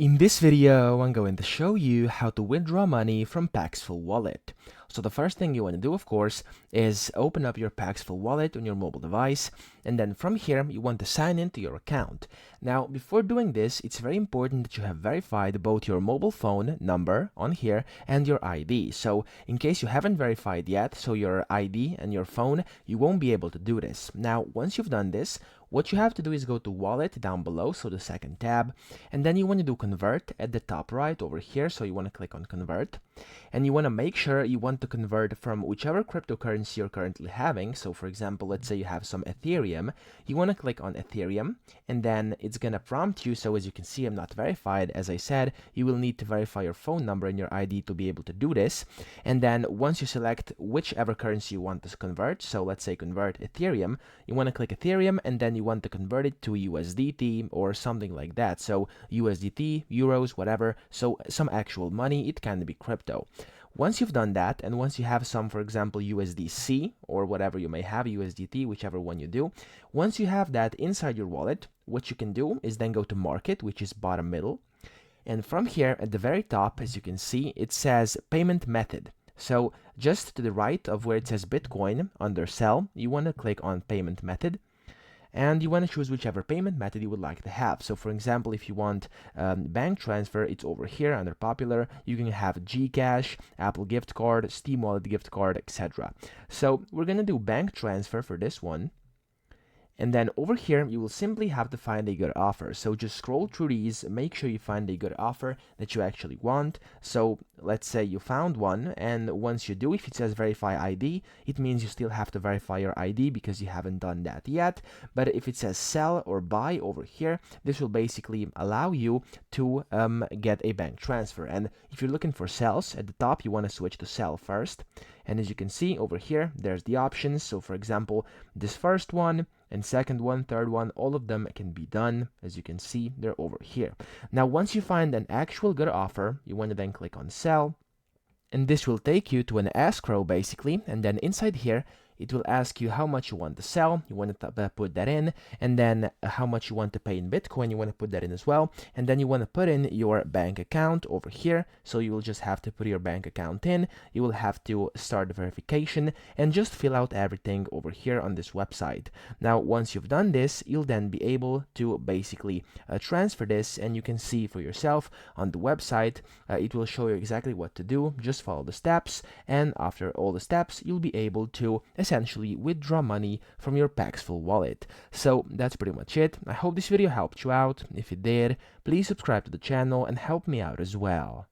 In this video, I'm going to show you how to withdraw money from Paxful wallet. So the first thing you want to do, of course, is open up your Paxful wallet on your mobile device, and then from here, you want to sign into your account. Now, before doing this, it's very important that you have verified both your mobile phone number on here and your ID. So in case you haven't verified yet, so your ID and your phone, you won't be able to do this. Now, once you've done this, what you have to do is go to Wallet down below, so the second tab, and then you want to do Convert at the top right over here, so you want to click on Convert, and you want to make sure you want to convert from whichever cryptocurrency you're currently having. So for example, let's say you have some Ethereum, you want to click on Ethereum, and then it's going to prompt you. So as you can see, I'm not verified. As I said, you will need to verify your phone number and your ID to be able to do this. And then once you select whichever currency you want to convert, so let's say convert Ethereum, you want to click Ethereum, and then you want to convert it to USDT or something like that. So USDT, euros, whatever, so some actual money. It can be crypto. Once you've done that, and once you have some, for example, USDC or whatever you may have, USDT, whichever one you do, once you have that inside your wallet, what you can do is then go to Market, which is bottom middle, and from here at the very top, as you can see, it says Payment Method. So just to the right of where it says Bitcoin under Sell, you want to click on Payment Method, and you want to choose whichever payment method you would like to have. So for example, if you want bank transfer, it's over here under popular. You can have Gcash, Apple gift card, Steam wallet gift card, etc. So we're going to do bank transfer for this one. And then over here, you will simply have to find a good offer. So just scroll through these, make sure you find a good offer that you actually want. So let's say you found one, and once you do, if it says verify ID, it means you still have to verify your ID because you haven't done that yet. But if it says sell or buy over here, this will basically allow you to get a bank transfer. And if you're looking for sells, at the top, you want to switch to sell first. And as you can see over here, there's the options. So for example, this first one, and second one, third one, all of them can be done. As you can see, they're over here. Now, once you find an actual good offer, you want to then click on sell, and this will take you to an escrow basically, and then inside here, it will ask you how much you want to sell. You want to put that in, and then how much you want to pay in Bitcoin. You want to put that in as well, and then you want to put in your bank account over here. So you will just have to put your bank account in. You will have to start the verification and just fill out everything over here on this website. Now, once you've done this, you'll then be able to basically transfer this, and you can see for yourself on the website. It will show you exactly what to do. Just follow the steps, and after all the steps, you'll be able to essentially withdraw money from your Paxful wallet. So that's pretty much it. I hope this video helped you out. If it did, please subscribe to the channel and help me out as well.